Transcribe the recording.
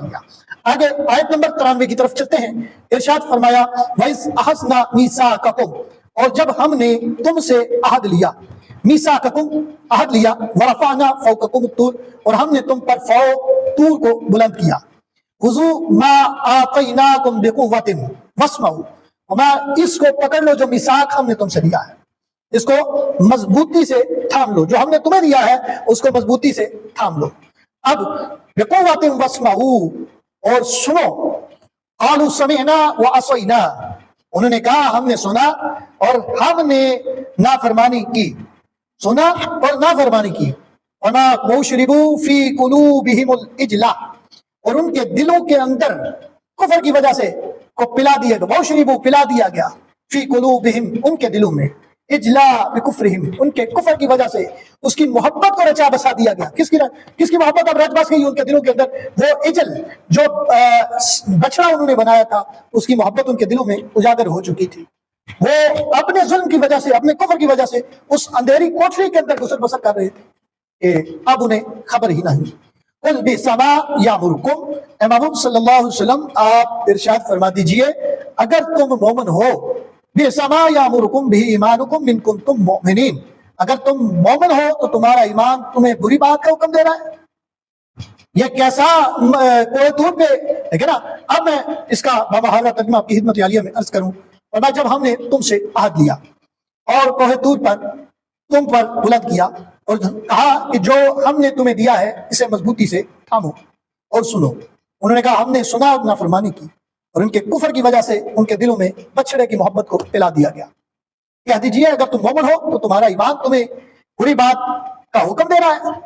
دیا۔ آگے آیت نمبر 93 کی طرف چلتے ہیں۔ ارشاد فرمایا وَإِذْ أَخَذْنَا مِيثَاقَكُمْ، اور جب ہم نے تم سے عہد لیا، میثاقکم عہد لیا، ورفعنا فوقکم الطور، اور ہم نے تم پر فوق طور کو بلند کیا، خذوا ما آتیناکم بقوۃ واسمعوا، وما اس کو پکڑ لو جو میثاق ہم نے تم سے لیا ہے، اس کو مضبوطی سے تھام لو، جو ہم نے تمہیں دیا ہے اس کو مضبوطی سے تھام لو۔ اب بقوۃ واسمعوا، اور سنو، قالوا سمعنا وعصینا، انہوں نے کہا ہم نے سنا اور ہم نے نافرمانی کی، سنا اور نافرمانی کی۔ وما وشربوا فی قلوبہم العجلہ، اور ان کے دلوں کے اندر کفر کی وجہ سے کو پلا دیا گیا، وشربوا پلا دیا گیا، فی قلوبہم ان کے دلوں میں، اجلا بکفرہم ان کے کفر کی وجہ سے اس کی محبت کو رچا بسا دیا گیا۔ کس کی محبت اب رچ بس گئی ان کے دلوں کے اندر؟ وہ اجل جو بچڑا انہوں نے بنایا تھا اس کی محبت ان کے دلوں میں اجاگر ہو چکی تھی۔ وہ اپنے ظلم کی وجہ سے، اپنے کفر کی وجہ سے اس اندھیری کوٹری کے اندر گزر بسر کر رہے تھے کہ اب انہیں خبر ہی نہیں۔ قل بئسما یامرکم، اے محمد صلی اللہ علیہ وسلم آپ ارشاد فرما دیجئے اگر تم مومن ہو، بئسما یامرکم بہ ایمانکم ان کنتم مؤمنین، اگر تم مومن ہو تو تمہارا ایمان تمہیں بری بات کا حکم دے رہا ہے۔ یہ کیسا کوہ طور پہ، دیکھیں نا، اب میں اس کا بمحاضرہ ترجمہ آپ کی خدمت عالیہ میں عرض کروں، اور جب ہم نے تم سے عہد لیا اور کوہ طور پر تم پر بلند کیا اور کہا کہ جو ہم نے تمہیں دیا ہے اسے مضبوطی سے تھامو اور سنو، انہوں نے کہا ہم نے سنا اور نافرمانی کی، اور ان کے کفر کی وجہ سے ان کے دلوں میں بچڑے کی محبت کو پلا دیا گیا۔ کہہ دیجئے اگر تم مومن ہو تو تمہارا ایمان تمہیں بری بات کا حکم دے رہا ہے۔